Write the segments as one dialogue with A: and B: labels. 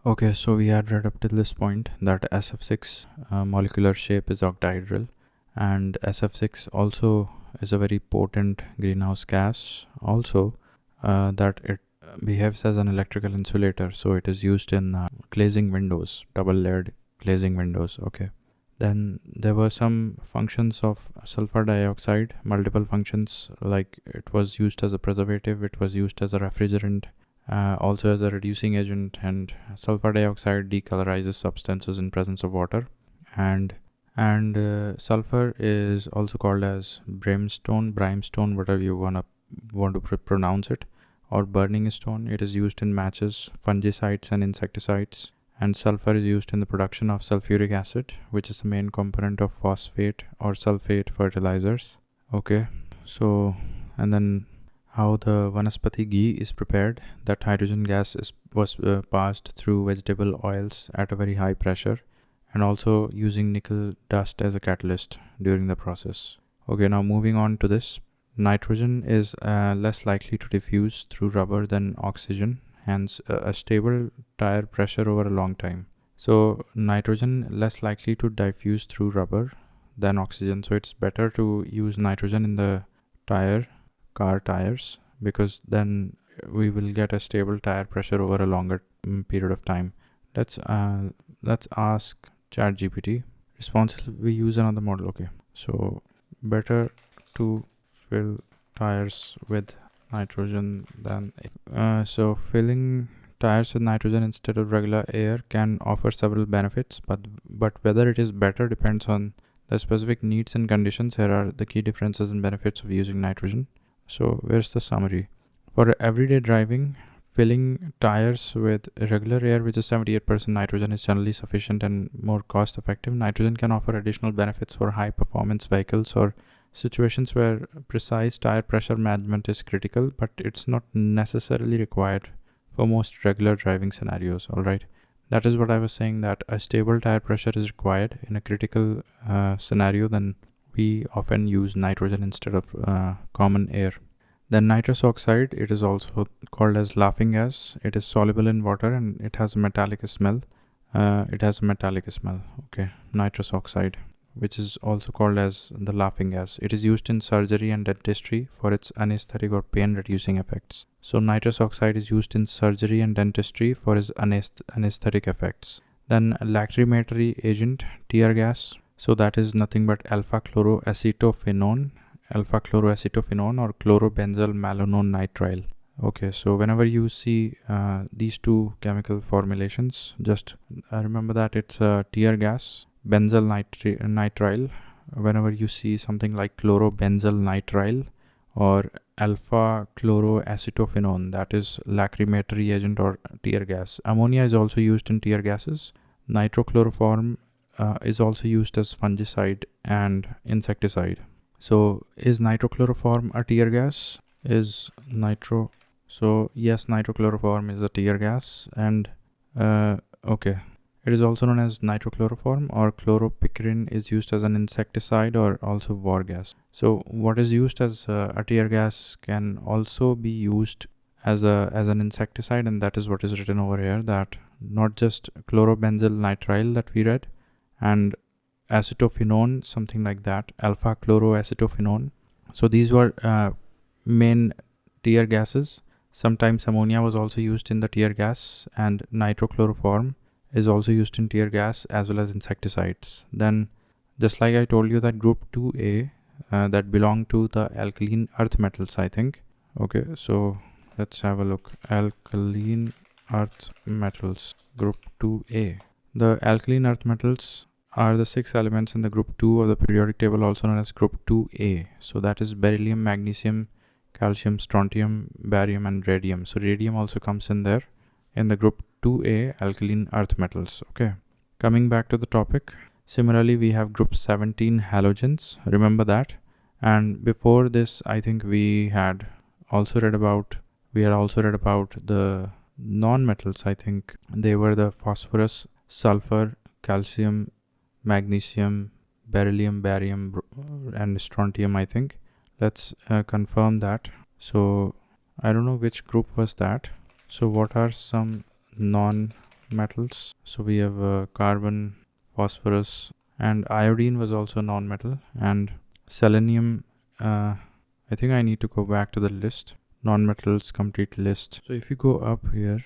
A: Okay, so we had read up till this point that SF6 molecular shape is octahedral, and SF6 also is a very potent greenhouse gas. Also, that it behaves as an electrical insulator, so it is used in glazing windows, double layered glazing windows. Okay. Then there were some functions of sulfur dioxide, multiple functions, like it was used as a preservative, it was used as a refrigerant, also as a reducing agent, and sulfur dioxide decolorizes substances in presence of water. And sulfur is also called as brimstone, whatever you want to pronounce it, or burning stone. It is used in matches, fungicides, and insecticides. And sulfur is used in the production of sulfuric acid, which is the main component of phosphate or sulfate fertilizers. Okay, so and then how the vanaspati ghee is prepared. That hydrogen gas was passed through vegetable oils at a very high pressure, and also using nickel dust as a catalyst during the process. Okay, now moving on to this. Nitrogen is less likely to diffuse through rubber than oxygen, hence a stable tire pressure over a long time. So nitrogen less likely to diffuse through rubber than oxygen, so it's better to use nitrogen in the car tires, because then we will get a stable tire pressure over a longer period of time. Let's ask ChatGPT. Responses, we use another model. Okay, so better to fill tires with nitrogen than so filling tires with nitrogen instead of regular air can offer several benefits, but whether it is better depends on the specific needs and conditions. Here are the key differences and benefits of using nitrogen. So where's the summary? For everyday driving, filling tires with regular air, which is 78% nitrogen, is generally sufficient and more cost effective. Nitrogen can offer additional benefits for high performance vehicles or situations where precise tire pressure management is critical, but it's not necessarily required for most regular driving scenarios. All right, that is what I was saying, that a stable tire pressure is required in a critical scenario. Then we often use nitrogen instead of common air. Then nitrous oxide, it is also called as laughing gas. It is soluble in water and it has a metallic smell. Okay, nitrous oxide, which is also called as the laughing gas. It is used in surgery and dentistry for its anesthetic or pain reducing effects. So nitrous oxide is used in surgery and dentistry for its anesthetic effects. Then lacrimatory agent, tear gas. So that is nothing but alpha chloroacetophenone or chlorobenzyl malonone nitrile. Okay, so whenever you see these two chemical formulations, just remember that it's a tear gas, benzyl nitrile. Whenever you see something like chlorobenzyl nitrile or alpha chloroacetophenone, that is lacrimatory agent or tear gas. Ammonia is also used in tear gases. Nitrochloroform is also used as fungicide and insecticide. So is nitrochloroform a tear gas? So yes, nitrochloroform is a tear gas, and okay, it is also known as nitrochloroform, or chloropicrin is used as an insecticide or also war gas. So what is used as a tear gas can also be used as an insecticide, and that is what is written over here, that not just chlorobenzyl nitrile that we read, and acetophenone, something like that, alpha chloroacetophenone. So these were main tear gases. Sometimes ammonia was also used in the tear gas, and nitrochloroform is also used in tear gas as well as insecticides. Then just like I told you that group 2A that belong to the alkaline earth metals, I think. Okay, so let's have a look. Alkaline earth metals, group 2A. The alkaline earth metals are the 6 elements in the group 2 of the periodic table, also known as group 2A. So that is beryllium, magnesium, calcium, strontium, barium, and radium. So radium also comes in there in the group 2A alkaline earth metals. Okay, coming back to the topic. Similarly, we have group 17 halogens. Remember that. And before this, I think we had also read about the non-metals. I think they were the phosphorus, sulfur, calcium, magnesium, beryllium, barium, and strontium, I think. Let's confirm that. So I don't know which group was that. So what are some non metals. So we have carbon, phosphorus, and iodine was also non-metal, and selenium. I think I need to go back to the list. Non-metals complete list. So if you go up here,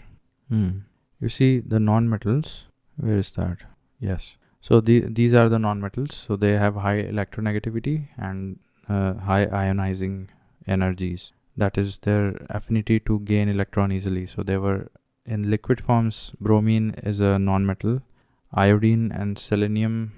A: you see the non-metals. Where is that? Yes. So these are the non-metals. So they have high electronegativity and high ionizing energies. That is their affinity to gain electron easily. So they were in liquid forms. Bromine is a non-metal. Iodine and selenium,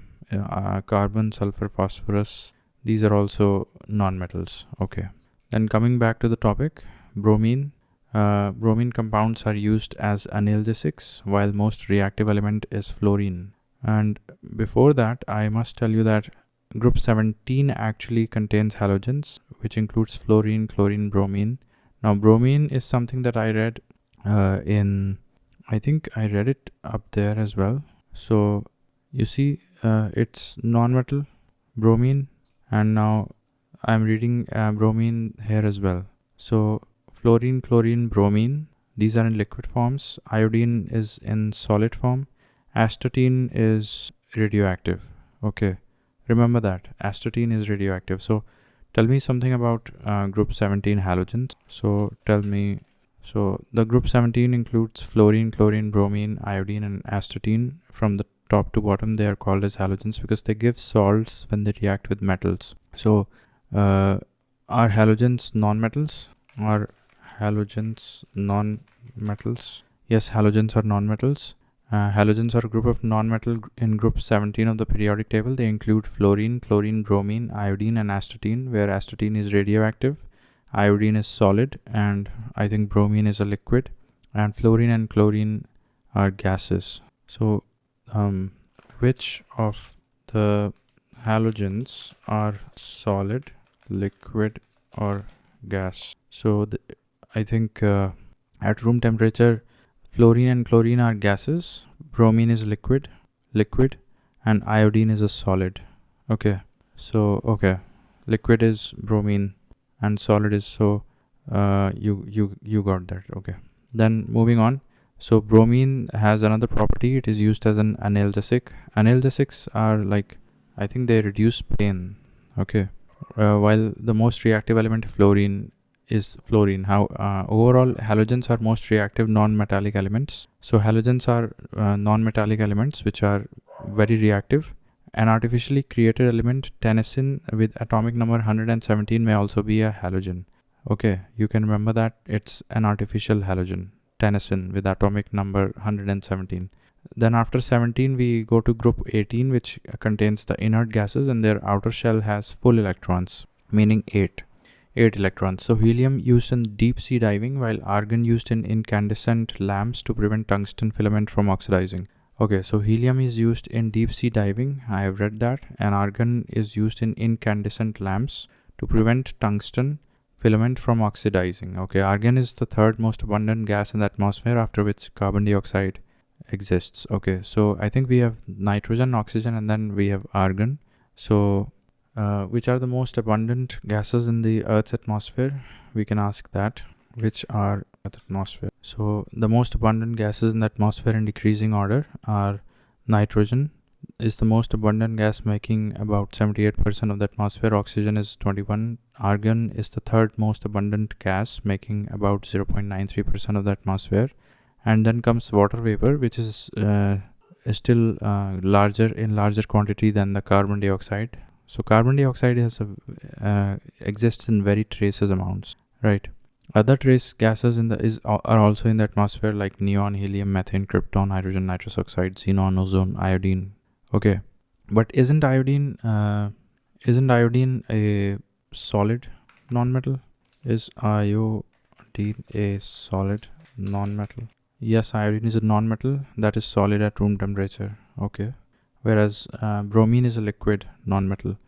A: carbon, sulfur, phosphorus, these are also non-metals. Okay. Then coming back to the topic, bromine. Bromine compounds are used as analgesics, while most reactive element is fluorine. And before that, I must tell you that group 17 actually contains halogens, which includes fluorine, chlorine, bromine. Now, bromine is something that I read I think I read it up there as well. So you see, it's non-metal, bromine, and now I'm reading bromine here as well. So fluorine, chlorine, bromine, these are in liquid forms. Iodine is in solid form. Astatine is radioactive. Okay, remember that astatine is radioactive. So tell me something about group 17 halogens. So tell me. So the group 17 includes fluorine, chlorine, bromine, iodine, and astatine. From the top to bottom, they are called as halogens because they give salts when they react with metals. So are halogens non-metals? Are halogens non-metals? Yes, halogens are non-metals. Halogens are a group of non-metal in group 17 of the periodic table. They include fluorine, chlorine, bromine, iodine, and astatine, where astatine is radioactive, iodine is solid, and I think bromine is a liquid, and fluorine and chlorine are gases. So which of the halogens are solid, liquid, or gas? So I think at room temperature, fluorine and chlorine are gases, bromine is liquid, and iodine is a solid. Okay, so liquid is bromine and solid is, so you got that. Okay, then moving on. So bromine has another property. It is used as an analgesic. Analgesics are like, I think they reduce pain. Okay, while the most reactive element fluorine is fluorine. How overall halogens are most reactive non-metallic elements. So halogens are non-metallic elements which are very reactive. An artificially created element, tennessine, with atomic number 117 may also be a halogen. Okay, you can remember that it's an artificial halogen, tennessine, with atomic number 117. Then after 17 we go to group 18, which contains the inert gases, and their outer shell has full electrons, meaning 8 electrons. So helium used in deep sea diving, while argon used in incandescent lamps to prevent tungsten filament from oxidizing. Okay, so helium is used in deep sea diving, I have read that, and argon is used in incandescent lamps to prevent tungsten filament from oxidizing. Okay, argon is the third most abundant gas in the atmosphere, after which carbon dioxide exists. Okay, so I think we have nitrogen, oxygen, and then we have argon. So which are the most abundant gases in the Earth's atmosphere? We can ask that. Which are atmosphere? So the most abundant gases in the atmosphere in decreasing order are nitrogen is the most abundant gas, making about 78% of the atmosphere. Oxygen is 21. Argon is the third most abundant gas, making about 0.93% of the atmosphere. And then comes water vapor, which is still larger quantity than the carbon dioxide. So carbon dioxide exists in very traces amounts, right? Other trace gases are also in the atmosphere, like neon, helium, methane, krypton, hydrogen, nitrous oxide, xenon, ozone, iodine. Okay, but isn't iodine a solid non-metal? Is iodine a solid non-metal? Yes, iodine is a non-metal that is solid at room temperature. Okay, whereas bromine is a liquid non-metal.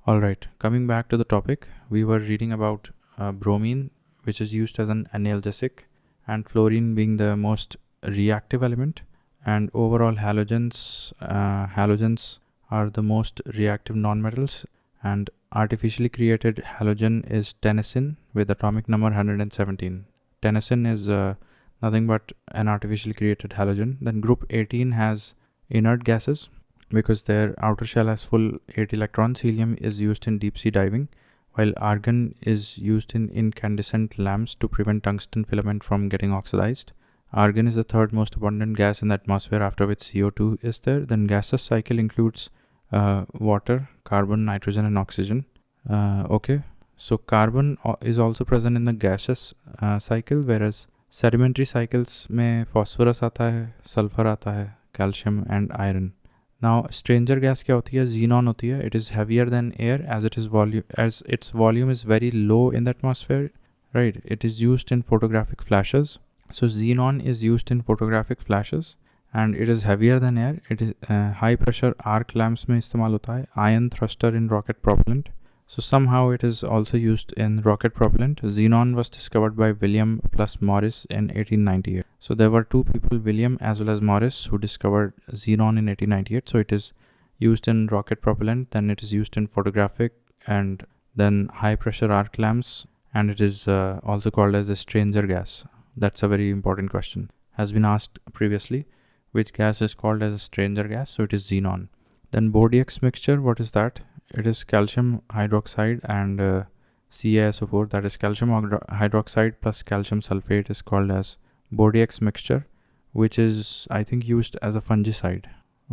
A: All right, coming back to the topic, we were reading about bromine, which is used as an analgesic, and fluorine being the most reactive element, and overall halogens are the most reactive nonmetals, and artificially created halogen is tennessine with atomic number 117. Tennessine is the nothing but an artificially created halogen. Then group 18 has inert gases because their outer shell has full 8 electrons. Helium is used in deep sea diving, while argon is used in incandescent lamps to prevent tungsten filament from getting oxidized. Argon is the third most abundant gas in the atmosphere, after which CO2 is there. Then gaseous cycle includes water, carbon, nitrogen and oxygen. Okay, so carbon is also present in the gaseous cycle, whereas sedimentary cycles में phosphorus आता है, sulfur आता है, calcium and iron. Now stranger gas क्या होती है? Xenon होती है. It is heavier than air as its volume is very low in the atmosphere, right? It is used in photographic flashes. So xenon is used in photographic flashes and it is heavier than air. It is high pressure arc lamps में इस्तेमाल होता है. Ion thruster in rocket propellant. So somehow it is also used in rocket propellant. Xenon was discovered by William plus Morris in 1898. So there were two people, William as well as Morris, who discovered xenon in 1898. So it is used in rocket propellant, then it is used in photographic and then high pressure arc lamps, and it is also called as a stranger gas. That's a very important question. Has been asked previously, which gas is called as a stranger gas? So it is xenon. Then Bordix mixture, what is that? It is calcium hydroxide and CaSO4, that is calcium hydroxide plus calcium sulfate, is called as Bordix mixture, which is I think used as a fungicide.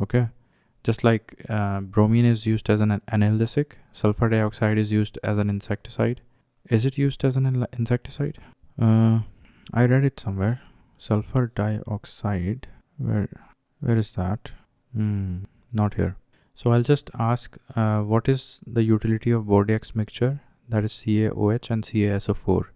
A: Okay, just like bromine is used as an analgesic, sulfur dioxide is used as an insecticide. Is it used as an insecticide? I read it somewhere. Sulfur dioxide, where is that? Not here. So I'll just ask what is the utility of Bordix mixture, that is CaOH and CaSO4.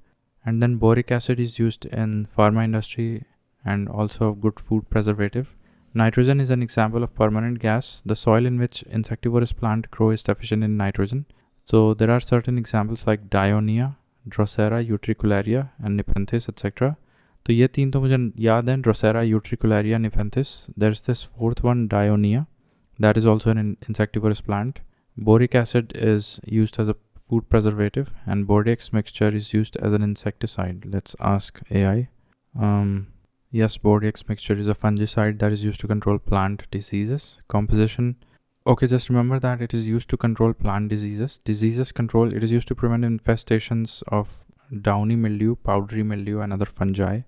A: And then boric acid is used in pharma industry and also a good food preservative. Nitrogen is an example of permanent gas. The soil in which insectivorous plant grow is deficient in nitrogen. So there are certain examples like Dionia, Drosera, Utricularia and Nepenthes, etc. तो ये तीन तो मुझे याद हैं, Drosera, Utricularia, Nepenthes. There's this fourth one, Dionia. That is also an insectivorous plant. Boric acid is used as a food preservative and Bordix mixture is used as an insecticide. Let's ask AI. Yes, Bordix mixture is a fungicide that is used to control plant diseases. Composition. Okay, just remember that it is used to control plant diseases. Diseases control, it is used to prevent infestations of downy mildew, powdery mildew and other fungi.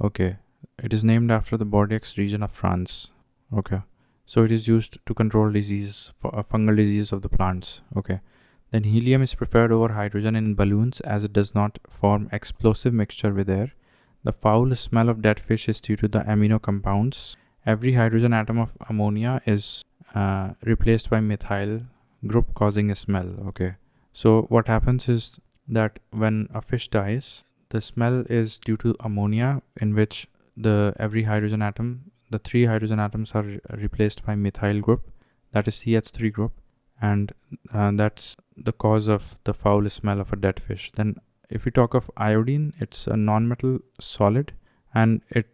A: Okay, it is named after the Bordeaux region of France. Okay, so it is used to control disease, fungal disease of the plants. Okay, then helium is preferred over hydrogen in balloons as it does not form explosive mixture with air. The foul smell of dead fish is due to the amino compounds. Every hydrogen atom of ammonia is replaced by methyl group, causing a smell. Okay, so what happens is that when a fish dies, the smell is due to ammonia, in which every hydrogen atom, the 3 hydrogen atoms are replaced by methyl group, that is CH3 group, and that's the cause of the foul smell of a dead fish. Then if we talk of iodine, it's a non-metal solid and it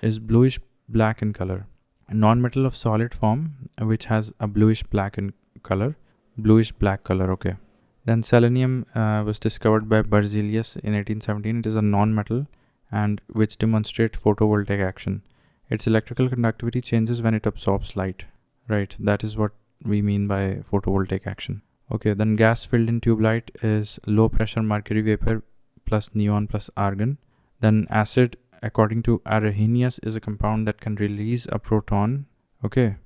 A: is bluish black in color. A non-metal of solid form which has a bluish black in color, bluish black color. Okay. Then selenium was discovered by Berzelius in 1817. It is a non-metal and which demonstrates photovoltaic action. Its electrical conductivity changes when it absorbs light. Right, that is what we mean by photovoltaic action. Okay, then gas filled in tube light is low pressure mercury vapor plus neon plus argon. Then acid, according to Arrhenius, is a compound that can release a proton. Okay,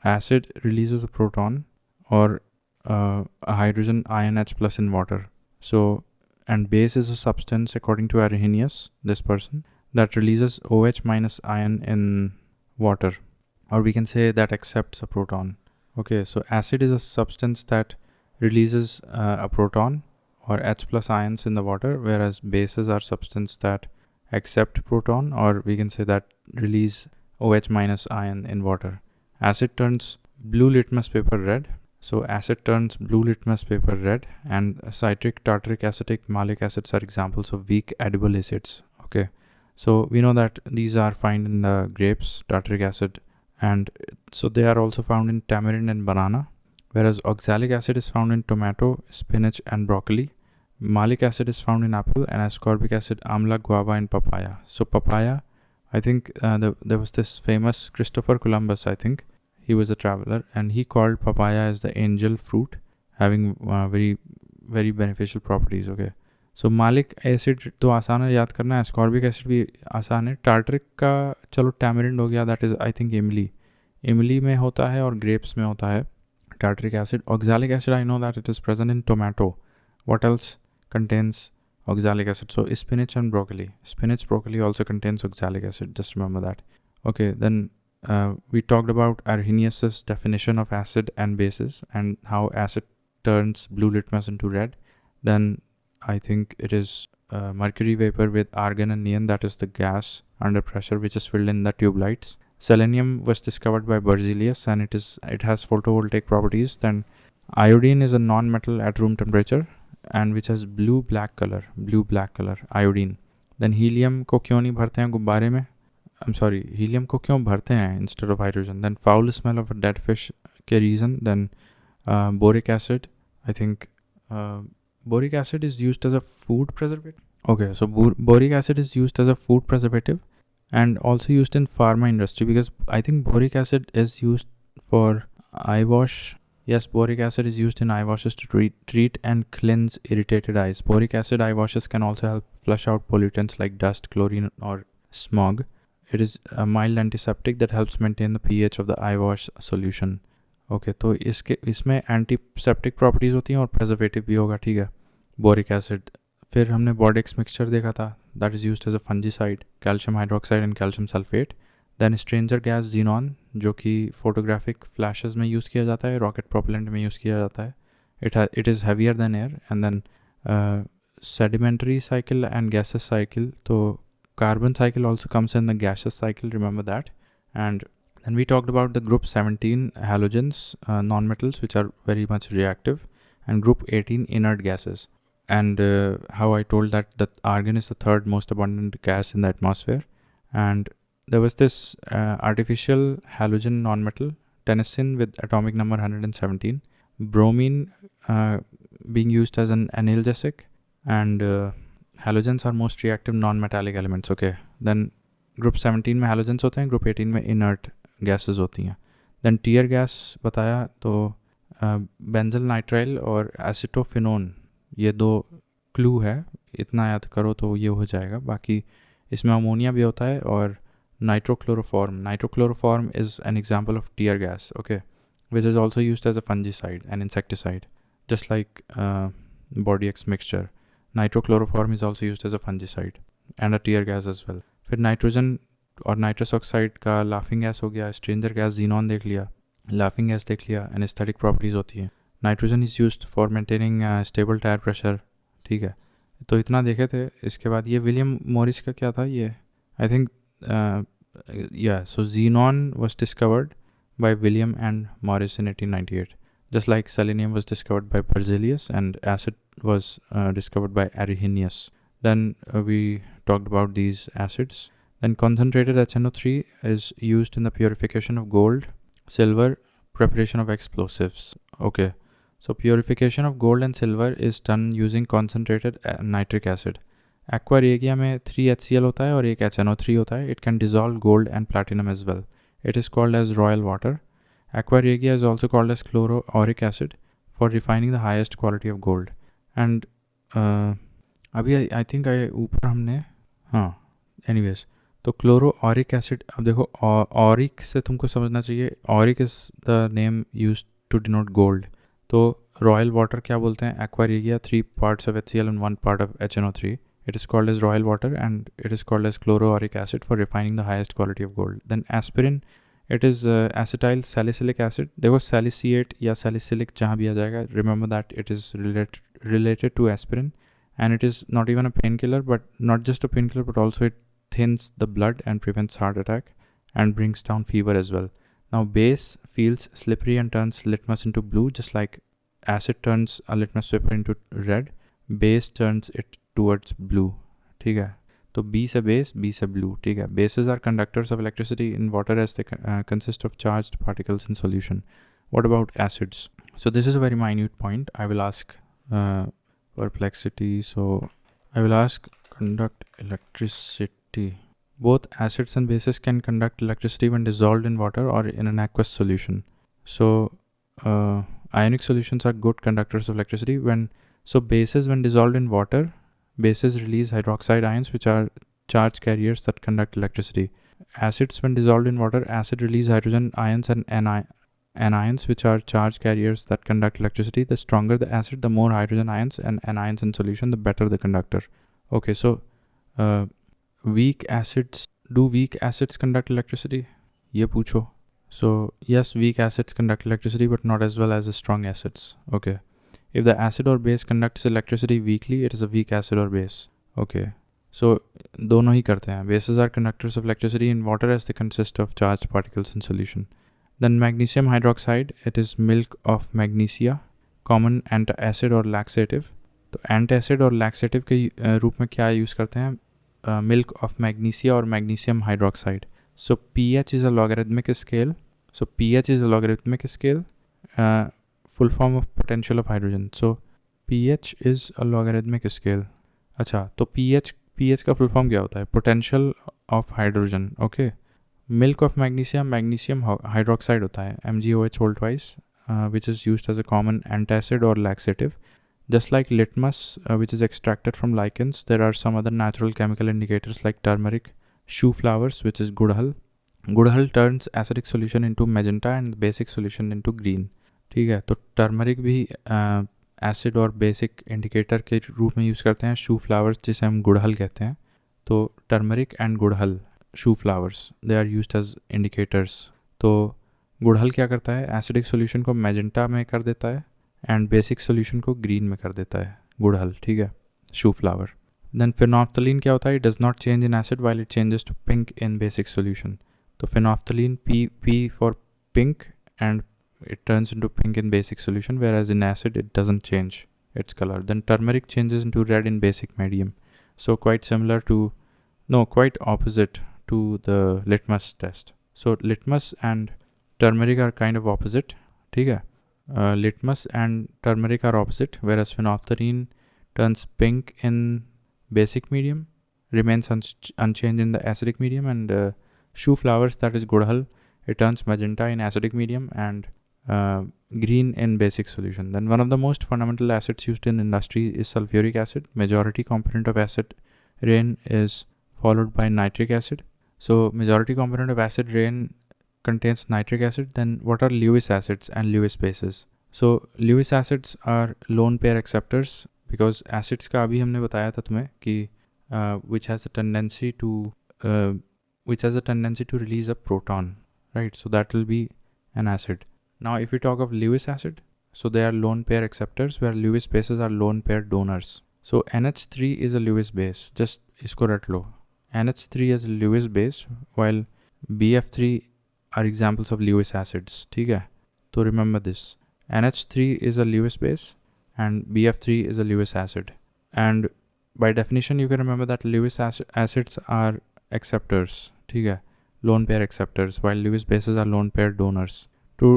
A: acid releases a proton or a hydrogen ion H plus in water. So, and base is a substance, according to Arrhenius, this person, that releases OH minus ion in water, or we can say that accepts a proton. Okay, so acid is a substance that releases a proton or H plus ions in the water, whereas bases are substance that accept proton, or we can say that release OH minus ion in water. Acid turns blue litmus paper red. So acid turns blue litmus paper red, and citric, tartaric, acetic, malic acids are examples of weak edible acids. Okay, so we know that these are found in the grapes, tartaric acid, and so they are also found in tamarind and banana, whereas oxalic acid is found in tomato, spinach and broccoli. Malic acid is found in apple, and ascorbic acid, amla, guava and papaya. So papaya, I think there was this famous Christopher Columbus, I think. He was a traveler and he called papaya as the angel fruit, having very, very beneficial properties. Okay. So malic acid तो आसान है याद करना, ascorbic acid भी आसान है. Tartaric का चलो tamarind हो गया, that is I think imli. इमली में होता है और ग्रेप्स में होता है tartaric acid. Oxalic acid, I know that it is present in tomato. What else contains oxalic acid? So spinach and broccoli. Spinach, broccoli also contains oxalic acid. Just remember that. Okay, then we talked about Arrhenius's definition of acid and bases and how acid turns blue litmus into red. Then I think it is mercury vapor with argon and neon, that is the gas under pressure which is filled in the tube lights. Selenium was discovered by Berzelius and it has photovoltaic properties. Then iodine is a non-metal at room temperature and which has blue black color, iodine. Then helium को क्यों नहीं भरते हैं गुब्बारे में? I'm sorry, helium को क्यों भरते हैं instead of hydrogen? Then foul smell of a dead fish के reason. Then boric acid, I think boric acid is used as a food preservative. Okay, so boric acid is used as a food preservative and also used in pharma industry because I think boric acid is used for eye wash. Yes, boric acid is used in eye washes to treat and cleanse irritated eyes. Boric acid eye washes can also help flush out pollutants like dust, chlorine or smog. It is a mild antiseptic that helps maintain the pH of the eye wash solution. Okay, तो इसमें antiseptic properties होती हैं और preservative भी होगा, ठीक है. Boric acid. फिर हमने बॉडेक्स मिक्सचर देखा था, that is used as a fungicide, calcium hydroxide and calcium sulphate. Then stranger gas xenon, जो कि फोटोग्राफिक फ्लैशेस में यूज़ किया जाता है, रॉकेट प्रोपेलेंट में यूज़ किया जाता है. It is heavier than air. And then sedimentary cycle and gases cycle. तो carbon cycle also comes in the gaseous cycle, remember that. And then we talked about the group 17 halogens, non-metals, which are very much reactive, and group 18 inert gases. And how I told that argon is the third most abundant gas in the atmosphere. And there was this artificial halogen non-metal, tennessine, with atomic number 117. Bromine being used as an analgesic, and halogens are most reactive non-metallic elements. Okay, then group 17 में halogens होते हैं, group 18 में inert gases होती हैं. then tear gas बताया तो benzyl nitrile और acetophenone, ये दो क्लू है, इतना याद करो तो ये हो जाएगा. बाकी इसमें अमोनिया भी होता है और नाइट्रोक्लोरोफॉर्म is an example of tear gas, okay, which is also used as a fungicide and insecticide, just like Bordeaux mixture. Nitrochloroform is also used as a fungicide and a tear gas as well. फिर nitrogen और nitrous oxide का laughing gas हो गया. Stranger gas xenon देख लिया, laughing gas देख लिया. Anaesthetic properties होती हैं. Nitrogen is used for maintaining stable tyre pressure, ठीक है. तो इतना देखे थे. इसके बाद ये विलियम मॉरिस का क्या था ये, I think so xenon was discovered by William and Morris in 1898. Just like selenium was discovered by Berzelius and acid was discovered by Arrhenius. Then we talked about these acids. Then concentrated HNO3 is used in the purification of gold, silver, preparation of explosives. Okay, so purification of gold and silver is done using concentrated nitric acid. Aqua regia में 3 HCl होता है और एक HNO3 होता है. It can dissolve gold and platinum as well. It is called as royal water. Aqua regia is also called as chloroauric acid for refining the highest quality of gold. And अभी I think ऊपर हमने anyways तो chloroauric acid. अब देखो auric से तुमको समझना चाहिए, auric is the name used to denote gold. तो royal water क्या बोलते हैं? Aqua regia, 3 parts of HCl and 1 part of HNO3. It is called as royal water and it is called as chloroauric acid for refining the highest quality of gold. Then aspirin, it is acetyl salicylic acid. देखो salicylate या salicylic जहाँ भी आ जाएगा, remember that it is related to aspirin and it is not even a painkiller, but not just a painkiller, but also it thins the blood and prevents heart attack and brings down fever as well. Now base feels slippery and turns litmus into blue, just like acid turns a litmus paper into red. Base turns it towards blue, ठीक है. तो B से base, B से blue, ठीक है. Bases are conductors of electricity in water as they consist of charged particles in solution. What about acids? So this is a very minute point. I will ask perplexity. So I will ask conduct electricity. both acids and bases can conduct electricity when dissolved in water or in an aqueous solution. So ionic solutions are good conductors of electricity. Bases when dissolved in water, bases release hydroxide ions, which are charge carriers that conduct electricity. Acids when dissolved in water, acid release hydrogen ions and anions, which are charge carriers that conduct electricity. The stronger the acid, the more hydrogen ions and anions in solution, the better the conductor. Okay, so weak acids, do weak acids conduct electricity? ये पूछो. So yes, weak acids conduct electricity, but not as well as the strong acids. Okay. If the acid or base conducts electricity weakly, it is a weak acid or base. Okay. So दोनों ही करते हैं. Bases are conductors of electricity in water as they consist of charged particles in solution. Then magnesium hydroxide, it is milk of magnesia, common antacid और laxative. तो antacid और laxative के रूप में क्या यूज़ करते हैं? Milk of magnesia or magnesium hydroxide. So pH is a logarithmic scale. So pH is a logarithmic scale. Full form of potential of hydrogen. So pH is a logarithmic scale. अच्छा, तो pH का full form क्या होता है? Potential of hydrogen. Okay. Milk of magnesia, magnesium hydroxide होता है, MgOH whole twice, which is used as a common antacid or laxative. Just like litmus, which is extracted from lichens, there are some other natural chemical indicators like turmeric, shoe flowers, which is gudhal. Gudhal turns acidic solution into magenta and basic solution into green. ठीक है, तो turmeric भी acid और basic indicator के रूप में use करते हैं. शू फ्लावर्स जिसे हम गुड़हल कहते हैं, तो turmeric and gudhal, shoe flowers, they are used as indicators. तो गुड़हल क्या करता है? एसिडिक सॉल्यूशन को मैजेंटा में कर देता है एंड बेसिक सॉल्यूशन को ग्रीन में कर देता है, गुड़हल. ठीक है, शू फ्लावर. देन फिनोफ्थलीन क्या होता है? It does not change in acid while it changes to pink in basic solution. तो phenolphthalein, P for pink, and it turns into pink in basic solution, whereas in acid it doesn't change its color. Then turmeric changes into red in basic medium. So quite opposite to the litmus test. So litmus and turmeric are kind of opposite. ठीक है, litmus and turmeric are opposite, whereas phenolphthalein turns pink in basic medium, remains unchanged in the acidic medium, and shoe flowers, that is gudhal, it turns magenta in acidic medium and green in basic solution. Then one of the most fundamental acids used in industry is sulfuric acid. Majority component of acid rain is followed by nitric acid. So majority component of acid rain contains nitric acid. Then what are Lewis acids and Lewis bases? So Lewis acids are lone pair acceptors, because acids का अभी हमने बताया था तुम्हें कि which has a tendency to release a proton, right? So that will be an acid. Now if we talk of Lewis acid, so they are lone pair acceptors, where Lewis bases are lone pair donors. So NH3 is a Lewis base. Just इसको रट लो. NH3 is a Lewis base, while BF3 are examples of Lewis acids. ठीक है, तो remember this. NH3 is a Lewis base and BF3 is a Lewis acid. And by definition you can remember that Lewis acids are acceptors. ठीक है, lone pair acceptors, while Lewis bases are lone pair donors. To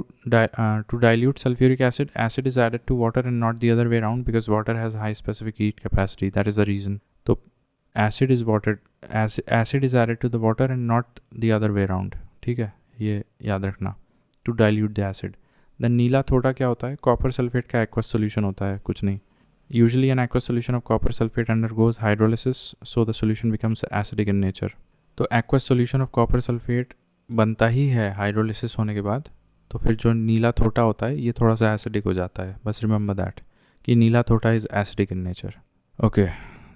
A: dilute sulfuric acid, acid is added to water and not the other way around, because water has high specific heat capacity. That is the reason. So acid is added to the water and not the other way around. ठीक है, ये याद रखना. To dilute the acid. Then नीला थोड़ा क्या होता है? Copper sulphate का aqueous solution होता है, कुछ नहीं. Usually an aqueous solution of copper sulfate undergoes hydrolysis, so the solution becomes acidic in nature. तो aqueous solution of copper sulfate बनता ही है हाइड्रोलिसिस होने के बाद. तो फिर जो नीला थोटा होता है ये थोड़ा सा एसिडिक हो जाता है. बस रिमेंबर दैट कि neela thotha is acidic in nature. Okay,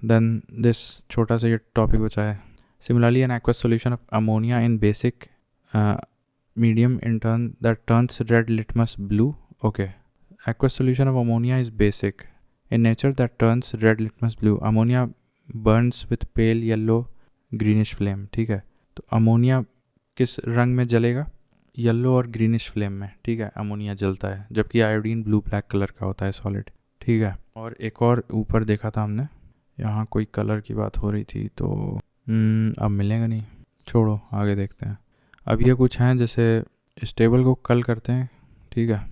A: then this छोटा सा ये टॉपिक बचा है. Similarly an aqueous solution of ammonia in basic medium in turn that turns red litmus blue. Okay, aqueous solution of ammonia is basic in nature that turns red litmus blue. Ammonia burns with pale yellow greenish flame. ठीक है, तो ammonia किस रंग में जलेगा? Yellow और greenish flame में. ठीक है, अमोनिया जलता है, जबकि आयोडीन ब्लू ब्लैक कलर का होता है, सॉलिड. ठीक है, और एक और ऊपर देखा था हमने, यहाँ कोई कलर की बात हो रही थी, तो अब मिलेगा नहीं, छोड़ो, आगे देखते हैं. अब ये कुछ हैं जैसे इस टेबल को कल करते हैं. ठीक है,